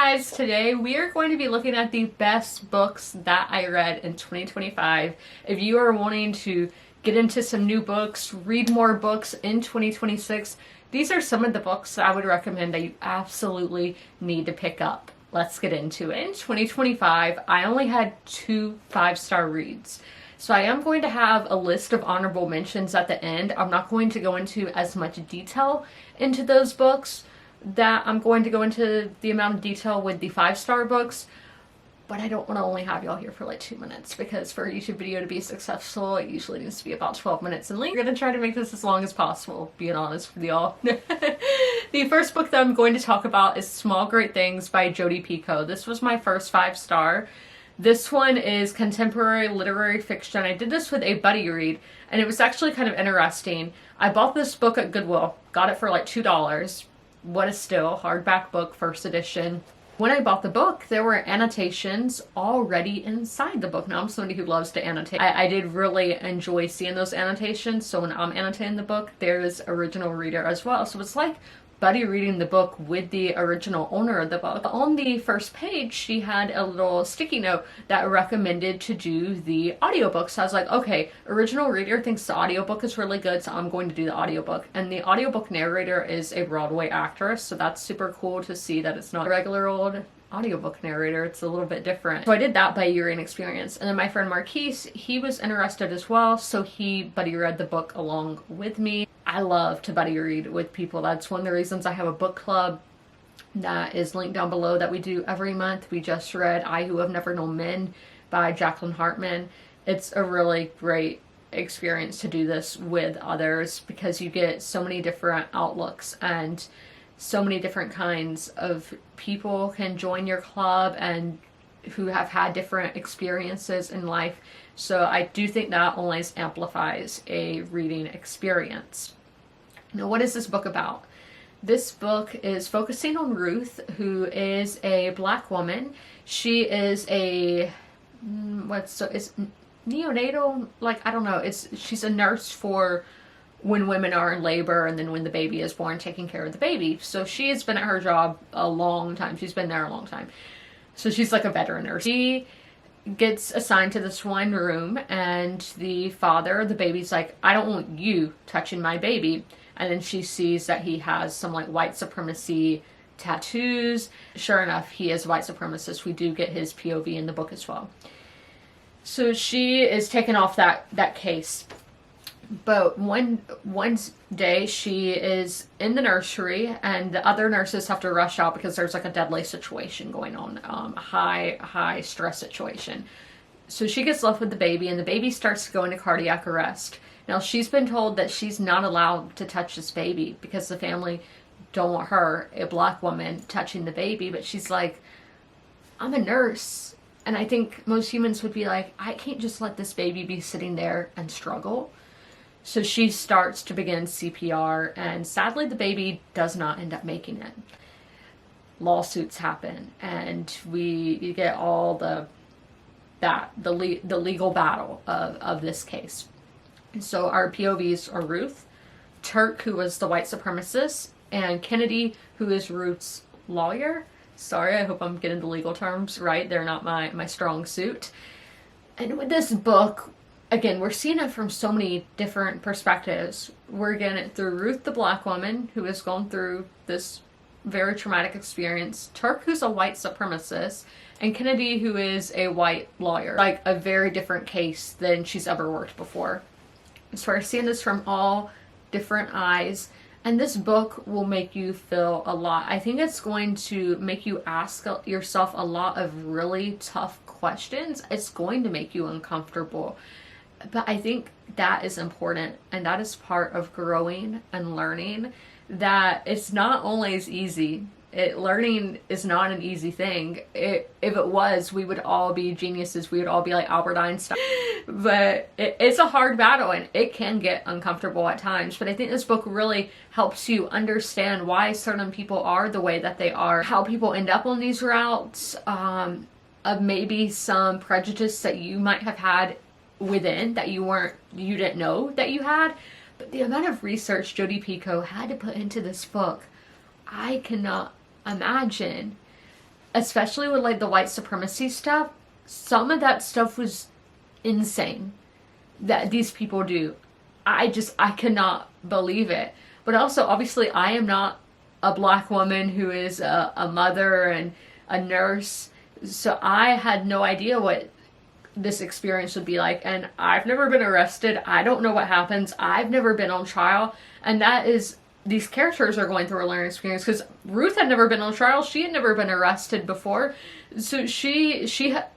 guys, today we are going to be looking at the best books that I read in 2025. If you are wanting to get into some new books, read more books in 2026, these are some of the books that I would recommend that you absolutely need to pick up. Let's get into it. In 2025, I only had 2 5-star reads. So I am going to have a list of honorable mentions at the end. I'm not going to go into as much detail into those books that I'm going to go into the amount of detail with the 5-star books, but I don't want to only have y'all here for like 2 minutes, because for a YouTube video to be successful, it usually needs to be about 12 minutes in length. I'm going to try to make this as long as possible, being honest with y'all. The first book that I'm going to talk about is Small Great Things by Jodi Picoult. This was my first 5-star. This one is contemporary literary fiction. I did this with a buddy read, and it was actually kind of interesting. I bought this book at Goodwill, got it for like $2. What a steal, hardback book, first edition. When I bought the book, there were annotations already inside the book. Now, I'm somebody who loves to annotate. I did really enjoy seeing those annotations, so when I'm annotating the book, there's original reader as well. So it's like buddy reading the book with the original owner of the book. On the first page, she had a little sticky note that recommended to do the audiobook. So I was like, okay, original reader thinks the audiobook is really good, so I'm going to do the audiobook. And the audiobook narrator is a Broadway actress, so that's super cool to see that it's not a regular old audiobook narrator. It's a little bit different. So I did that by year-end experience. And then my friend Marquise, he was interested as well, so he buddy read the book along with me. I love to buddy read with people. That's one of the reasons I have a book club that is linked down below that we do every month. We just read I Who Have Never Known Men by Jacqueline Hartman. It's a really great experience to do this with others, because you get so many different outlooks and so many different kinds of people can join your club and who have had different experiences in life. So I do think that always amplifies a reading experience. Now, what is this book about? This book is focusing on Ruth, who is a Black woman. She is a it's neonatal, like, I don't know, she's a nurse for when women are in labor, and then when the baby is born, taking care of the baby. So she has been at her job a long time. She's been there a long time. So she's like a veteran nurse. She gets assigned to this one room, and the father, the baby's like, I don't want you touching my baby. And then she sees that he has some like white supremacy tattoos. Sure enough, he is a white supremacist. We do get his POV in the book as well. So she is taken off that case. But one day she is in the nursery, and the other nurses have to rush out because there's like a deadly situation going on, a high stress situation. So she gets left with the baby, and the baby starts to go into cardiac arrest. Now, she's been told that she's not allowed to touch this baby because the family don't want her, a Black woman, touching the baby. But she's like, I'm a nurse. And I think most humans would be like, I can't just let this baby be sitting there and struggle. So she starts to begin CPR, and sadly the baby does not end up making it. Lawsuits happen, and you get all the legal battle of this case. So our POVs are Ruth, Turk, who was the white supremacist, and Kennedy, who is Ruth's lawyer. Sorry, I hope I'm getting the legal terms right. They're not my strong suit. And with this book, again, we're seeing it from so many different perspectives. We're getting it through Ruth, the Black woman, who has gone through this very traumatic experience, Turk, who's a white supremacist, and Kennedy, who is a white lawyer. Like, a very different case than she's ever worked before. So we're seeing this from all different eyes, and this book will make you feel a lot. I think it's going to make you ask yourself a lot of really tough questions. It's going to make you uncomfortable. But I think that is important, and that is part of growing and learning, that it's not always easy. Learning is not an easy thing. If it was, we would all be geniuses. We would all be like Albert Einstein. But it's a hard battle, and it can get uncomfortable at times. But I think this book really helps you understand why certain people are the way that they are, how people end up on these routes, of maybe some prejudice that you might have had within that you didn't know that you had. But the amount of research Jodi Picoult had to put into this book, I cannot imagine. especially with like the white supremacy stuff, some of that stuff was insane that these people do. I cannot believe it. But also, obviously, I am not a black woman who is a mother and a nurse, so I had no idea what this experience would be like. And I've never been arrested. I don't know what happens. I've never been on trial. And that is, these characters are going through a learning experience, because Ruth had never been on trial. She had never been arrested before. So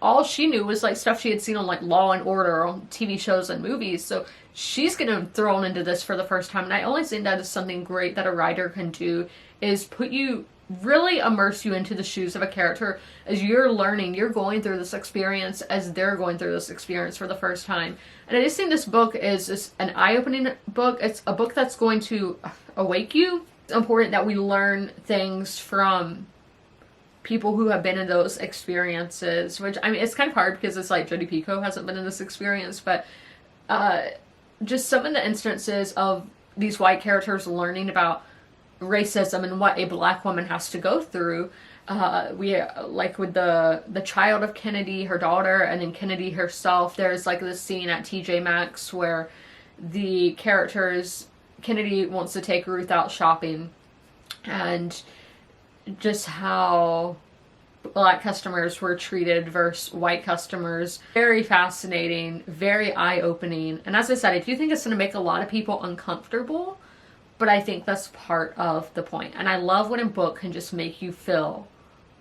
all she knew was like stuff she had seen on like Law and Order, on TV shows and movies. So she's getting thrown into this for the first time. And I always think that is something great that a writer can do, is really immerse you into the shoes of a character as you're learning. You're going through this experience as they're going through this experience for the first time. And I just think this book is just an eye-opening book. It's a book that's going to awake you. It's important that we learn things from people who have been in those experiences, which, I mean, it's kind of hard because it's like Jodi Picoult hasn't been in this experience, but just some of the instances of these white characters learning about racism and what a black woman has to go through. We like with the child of Kennedy, her daughter, and then Kennedy herself. There's like this scene at TJ Maxx where the characters, Kennedy wants to take Ruth out shopping, and just how black customers were treated versus white customers. Very fascinating, very eye-opening. And as I said, I do think it's going to make a lot of people uncomfortable, but I think that's part of the point. And I love when a book can just make you feel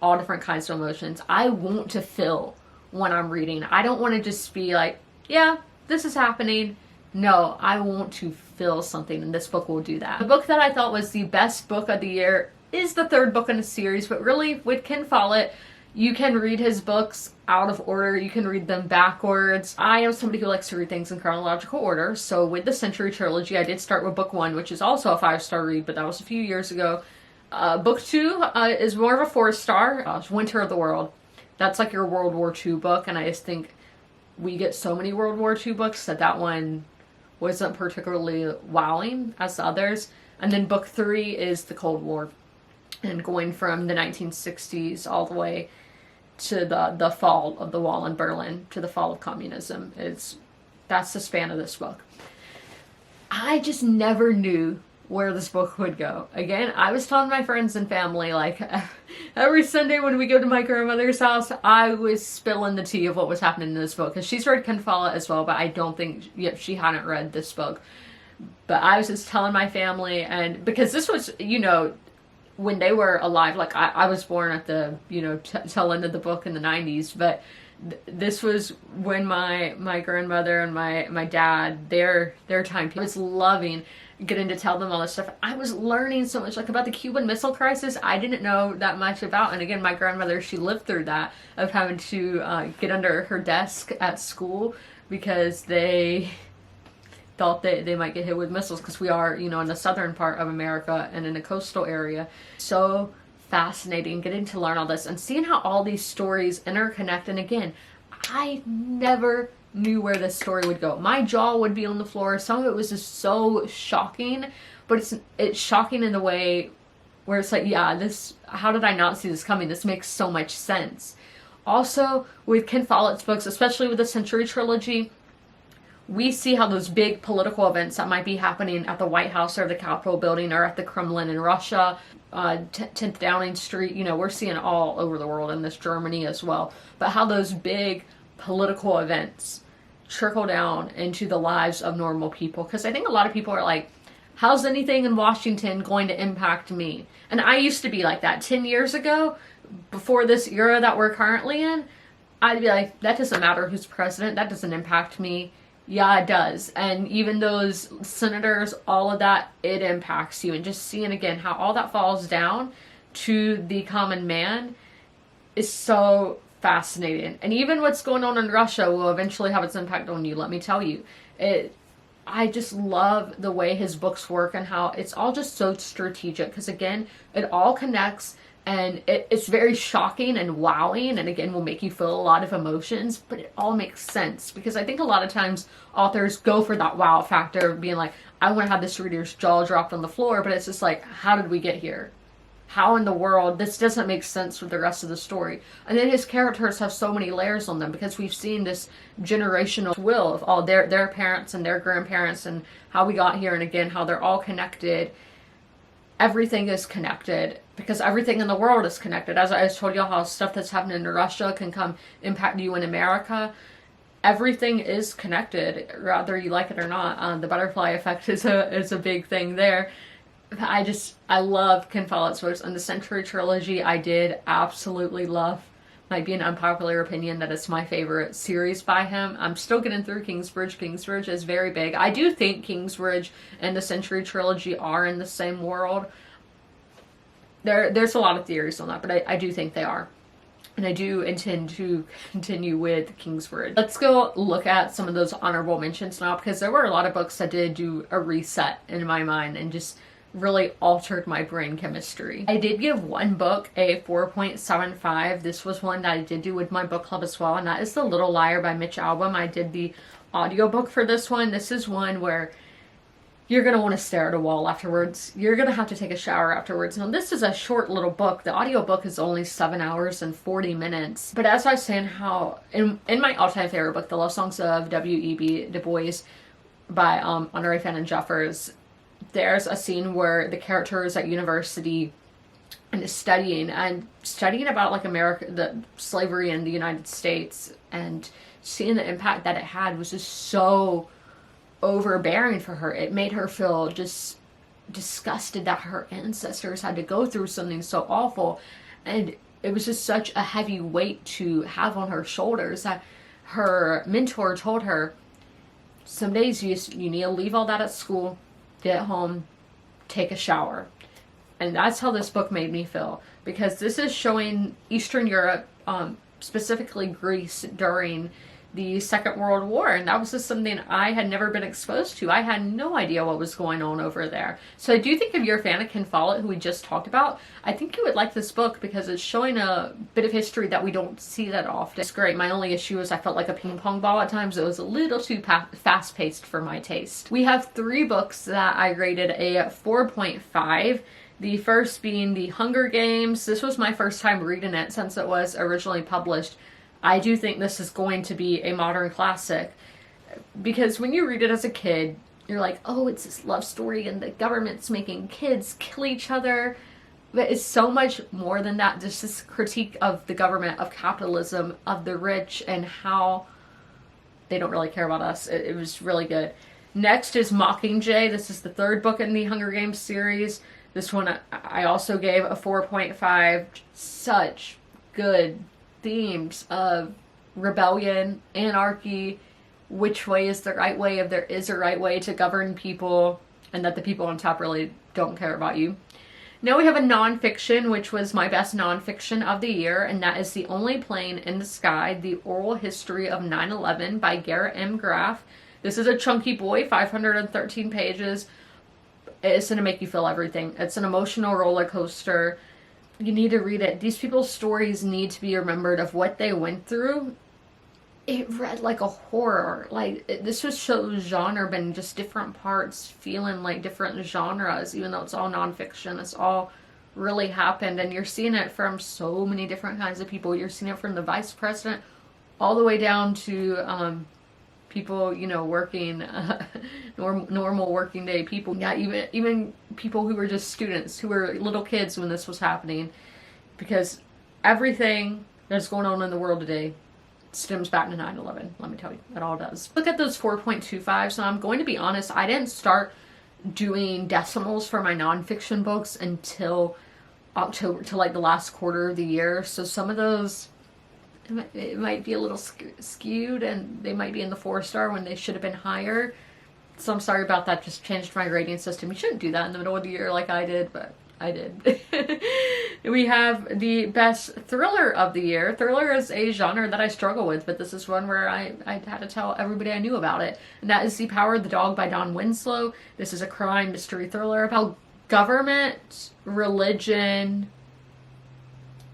all different kinds of emotions. I want to feel when I'm reading. I don't want to just be like, yeah, this is happening. No, I want to feel something, and this book will do that. The book that I thought was the best book of the year is the third book in the series, but really with Ken Follett, you can read his books out of order. You can read them backwards. I am somebody who likes to read things in chronological order, so with the Century Trilogy, I did start with book 1, which is also a 5-star read, but that was a few years ago. Book 2 is more of a 4-star. Winter of the World. That's like your World War II book, and I just think we get so many World War II books that one wasn't particularly wowing as the others. And then book 3 is the Cold War, and going from the 1960s all the way to the fall of the wall in Berlin, to the fall of communism. That's the span of this book. I just never knew where this book would go. Again, I was telling my friends and family, like, every Sunday when we go to my grandmother's house, I was spilling the tea of what was happening in this book, because she's read Ken Follett as well, but I don't think she hadn't read this book. But I was just telling my family, and because this was, when they were alive, like I was born at the, tail end of the book in the 90s, but this was when my grandmother and my dad, their time. I was loving getting to tell them all this stuff. I was learning so much, like, about the Cuban Missile Crisis. I didn't know that much about, and again, my grandmother, she lived through that, of having to get under her desk at school because they thought they might get hit with missiles, because we are, in the southern part of America and in a coastal area. So fascinating getting to learn all this and seeing how all these stories interconnect. And again, I never knew where this story would go. My jaw would be on the floor. Some of it was just so shocking, but it's shocking in the way where it's like, yeah, how did I not see this coming? This makes so much sense. Also, with Ken Follett's books, especially with the Century Trilogy, we see how those big political events that might be happening at the White House or the Capitol building or at the Kremlin in Russia, 10th Downing Street, we're seeing all over the world, in this Germany as well, but how those big political events trickle down into the lives of normal people. Because I think a lot of people are like, how's anything in Washington going to impact me? And I used to be like that 10 years ago, before this era that we're currently in. I'd be like, that doesn't matter who's president, that doesn't impact me. Yeah, it does. And even those senators, all of that, it impacts you. And just seeing again how all that falls down to the common man is so fascinating. And even what's going on in Russia will eventually have its impact on you, let me tell you. I just love the way his books work and how it's all just so strategic, because again, it all connects, and it's very shocking and wowing, and again will make you feel a lot of emotions, but it all makes sense. Because I think a lot of times authors go for that wow factor of being like, I want to have this reader's jaw dropped on the floor, but it's just like, how did we get here? how in the world this doesn't make sense with the rest of the story. And then his characters have so many layers on them, because we've seen this generational will of all their parents and their grandparents, and how we got here, and again how they're all connected. Everything is connected, because everything in the world is connected. As I told y'all, how stuff that's happening in Russia can come impact you in America. Everything is connected, whether you like it or not. The butterfly effect is a big thing there. I love Ken Follett's books, and the Century Trilogy I did absolutely love. Might be an unpopular opinion that it's my favorite series by him. I'm still getting through Kingsbridge. Kingsbridge is very big. I do think Kingsbridge and the Century Trilogy are in the same world. There's a lot of theories on that, but I do think they are. And I do intend to continue with Kingsbridge. Let's go look at some of those honorable mentions now, because there were a lot of books that did do a reset in my mind and just really altered my brain chemistry. I did give one book a 4.75. This was one that I did do with my book club as well, and that is The Little Liar by Mitch Albom. I did the audiobook for this one. This is one where you're going to want to stare at a wall afterwards. You're going to have to take a shower afterwards. Now, this is a short little book. The audiobook is only 7 hours and 40 minutes. But as I was saying, how in my all-time favorite book, The Love Songs of W.E.B. Du Bois by Honoré Fannin Jeffers, there's a scene where the character is at university and is studying about like America, the slavery in the United States, and seeing the impact that it had was just so overbearing for her. It made her feel just disgusted that her ancestors had to go through something so awful, and it was just such a heavy weight to have on her shoulders that her mentor told her, some days you need to leave all that at school, get home, take a shower. And that's how this book made me feel, because this is showing Eastern Europe, specifically Greece, during the Second World War, and that was just something I had never been exposed to. I had no idea what was going on over there. So I do think if you're a fan of Ken Follett, who we just talked about, I think you would like this book, because it's showing a bit of history that we don't see that often. It's great. My only issue is I felt like a ping pong ball at times. It was a little too fast-paced for my taste. We have 3 books that I rated a 4.5. The first being The Hunger Games. This was my first time reading it since it was originally published. I do think this is going to be a modern classic, because when you read it as a kid, you're like, oh, it's this love story and the government's making kids kill each other. But it's so much more than that. Just this critique of the government, of capitalism, of the rich, and how they don't really care about us. It was really good. Next is Mockingjay. This is the 3rd book in the Hunger Games series. This one I also gave a 4.5. Such good themes of rebellion, anarchy, which way is the right way, if there is a right way to govern people, and that the people on top really don't care about you. Now we have a nonfiction, which was my best nonfiction of the year, and that is The Only Plane in the Sky, The Oral History of 9/11 by Garrett M. Graff. This is a chunky boy, 513 pages. It's going to make you feel everything. It's an emotional roller coaster. You need to read it. These people's stories need to be remembered of what they went through. It read like a horror. This was so genre, but in just different parts, feeling like different genres, even though it's all nonfiction. It's all really happened, and you're seeing it from so many different kinds of people. You're seeing it from the vice president all the way down to people, working, normal working day people. Yeah, even people who were just students, who were little kids when this was happening. Because everything that's going on in the world today stems back to 9/11, let me tell you. It all does. Look at those 4.25s. Now, I'm going to be honest, I didn't start doing decimals for my nonfiction books until October, to like the last quarter of the year. So some of those, it might be a little skewed, and they might be in the 4-star when they should have been higher. So I'm sorry about that. Just changed my rating system. You shouldn't do that in the middle of the year like I did, but I did. We have the best thriller of the year. Thriller is a genre that I struggle with, but this is one where I had to tell everybody I knew about it. And that is The Power of the Dog by Don Winslow. This is a crime mystery thriller about government, religion,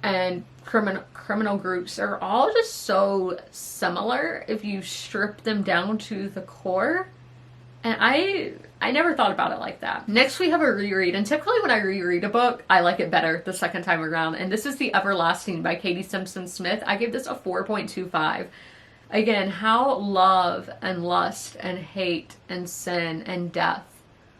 and criminal groups are all just so similar if you strip them down to the core. And I never thought about it like that. Next we have a reread, and typically when I reread a book, I like it better the second time around. And this is The Everlasting by Katie Simpson Smith. I gave this a 4.25. Again, how love and lust and hate and sin and death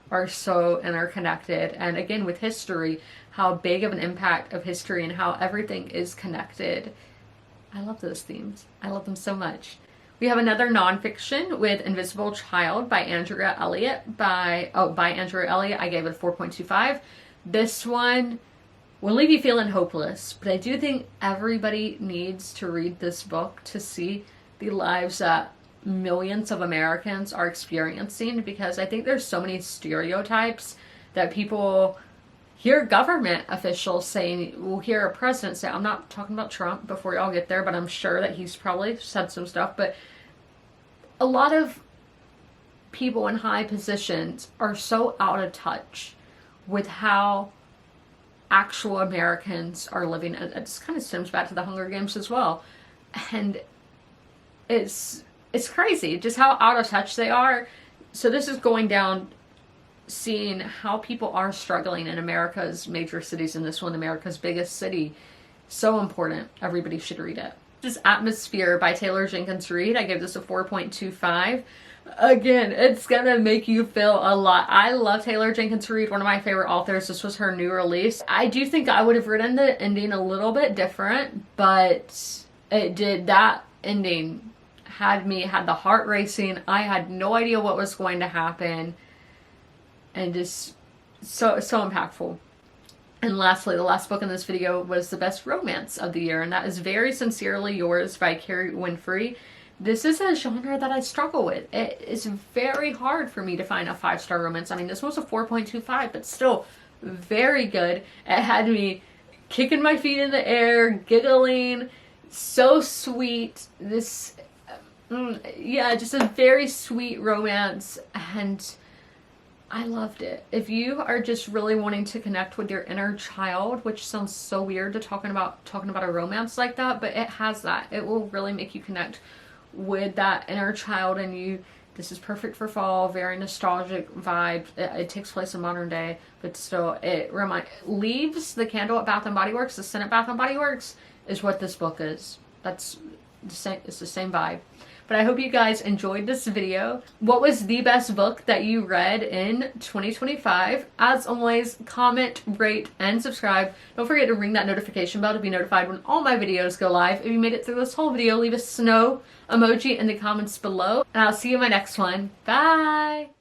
are so interconnected. And again, with history, how big of an impact of history and how everything is connected. I love those themes. I love them so much. We have another nonfiction with Invisible Child by Andrea Elliott. By Andrea Elliott, I gave it a 4.25. This one will leave you feeling hopeless, but I do think everybody needs to read this book to see the lives that millions of Americans are experiencing, because I think there's so many stereotypes that people hear government officials saying, we'll hear a president say, I'm not talking about Trump before y'all get there, but I'm sure that he's probably said some stuff, but a lot of people in high positions are so out of touch with how actual Americans are living. It just kind of stems back to the Hunger Games as well. And it's crazy just how out of touch they are. So this is going down, seeing how people are struggling in America's major cities, in this one, America's biggest city. So important. Everybody should read it. This is Atmosphere by Taylor Jenkins Reid. I gave this a 4.25. Again, it's gonna make you feel a lot. I love Taylor Jenkins Reid, one of my favorite authors. This was her new release. I do think I would have written the ending a little bit different, but it did. That ending had the heart racing. I had no idea what was going to happen, and just so impactful. And lastly, the last book in this video was the best romance of the year, and that is Very Sincerely Yours by Carrie Winfrey. This is a genre that I struggle with. It is very hard for me to find a 5-star romance. I mean, this was a 4.25, but still very good. It had me kicking my feet in the air, giggling, so sweet. This, yeah, just a very sweet romance, and I loved it. If you are just really wanting to connect with your inner child, which sounds so weird to talking about a romance like that, but it has that. It will really make you connect with that inner child in you. This is perfect for fall, very nostalgic vibe. It takes place in modern day, but still it leaves the candle at Bath and Body Works, the scent at Bath and Body Works is what this book is. That's the same, it's the same vibe. But I hope you guys enjoyed this video. What was the best book that you read in 2025? As always, comment, rate, and subscribe. Don't forget to ring that notification bell to be notified when all my videos go live. If you made it through this whole video, leave a snow emoji in the comments below. And I'll see you in my next one. Bye!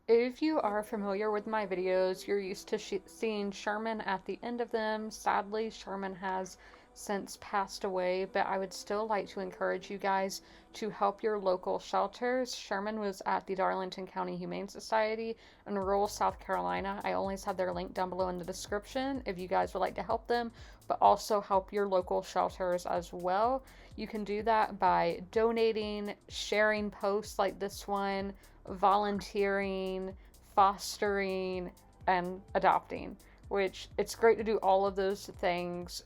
If you are familiar with my videos, you're used to seeing Sherman at the end of them. Sadly, Sherman has since passed away, but I would still like to encourage you guys to help your local shelters. Sherman was at the Darlington County Humane Society in rural South Carolina. I always have their link down below in the description if you guys would like to help them, but also help your local shelters as well. You can do that by donating, sharing posts like this one, volunteering, fostering, and adopting, which it's great to do all of those things.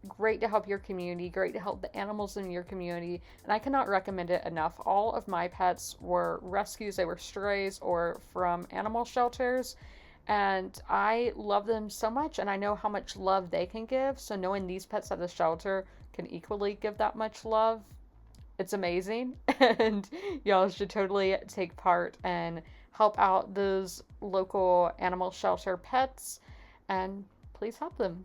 Great to help your community, great to help the animals in your community, and I cannot recommend it enough. All of my pets were rescues, they were strays or from animal shelters, and I love them so much, and I know how much love they can give, so knowing these pets at the shelter can equally give that much love, it's amazing. And y'all should totally take part and help out those local animal shelter pets, and please help them.